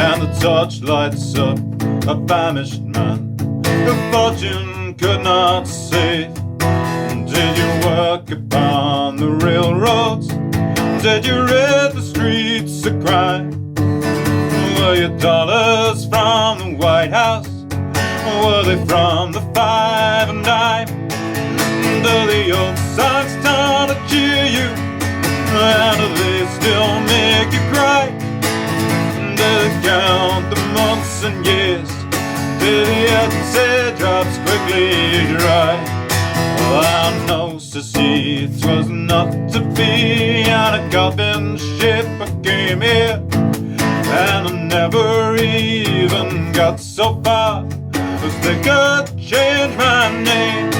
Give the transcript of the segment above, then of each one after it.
and the torch lights up a famished man who fortune could not save. Did you work upon the railroads? Did you rid the streets of crime? Were your dollars from the White House? Were they from the five and dime? Do the old songs start to cheer you? And do they still make you cry? Do they count the months and years? Do the teardrops quickly dry? Well, I know, says he, 'twas not to be. On a coffin ship I came here, and I never even got so far as they could change my name.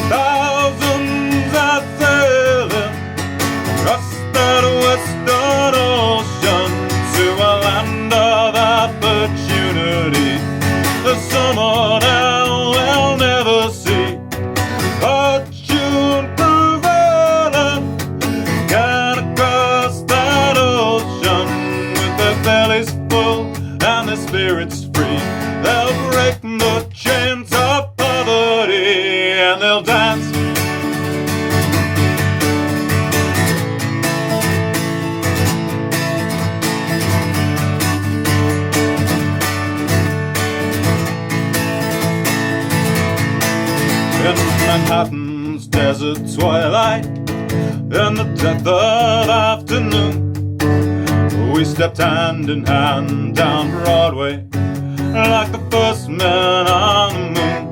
Thousands are sailing across that western ocean to a land of opportunity, someone I will never see. Fortune prevailing, gone across that ocean with their bellies full and their spirits free. They'll break the chains of poverty and they'll dance. In Manhattan's desert twilight, in the dead of afternoon, we stepped hand in hand down Broadway like the first men on the moon.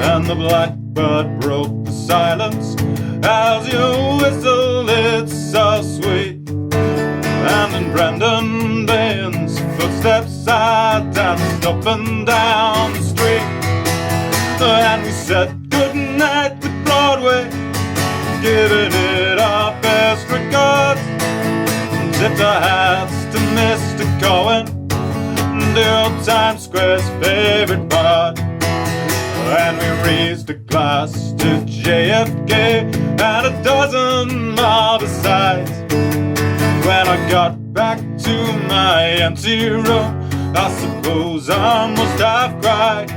And the blackbird broke the silence as you whistled, it's so sweet. And in Brendan Baines' footsteps I danced up and down the street. And we said goodnight to Broadway, giving it our best regards. Tipped our hats to Mr. Cohen, the old Times Square's favorite part. And we raised a glass to JFK and a dozen more besides. When I got back to my empty room, I suppose I must have cried.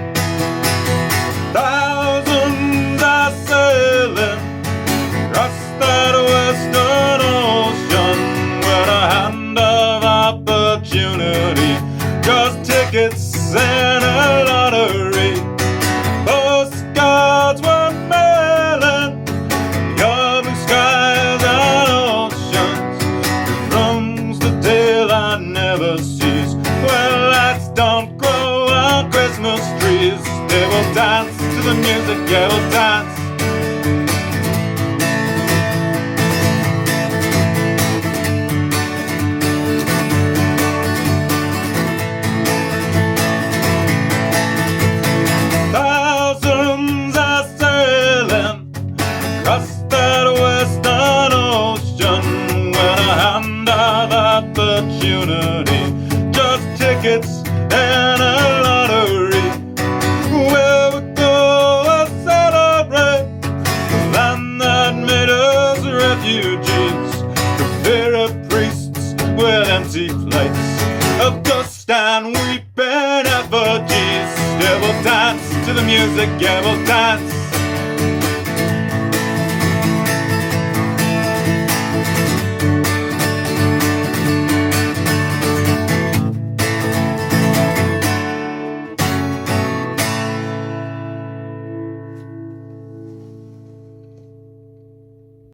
Thousands are sailing across that western ocean with a hand of opportunity, 'cause tickets and a lottery, postcards were mailing, your blue skies and oceans, rooms the daylight never sees, where lights don't grow on Christmas trees. They will dance to the music, they will dance. Thousands are sailing across that western ocean with a hand of opportunity, just tickets and a lottery. Where we go and celebrate the land that made us refugees, the fear of priests with empty plates of dust and weeping effigies. They will dance to the music, yeah, we'll dance.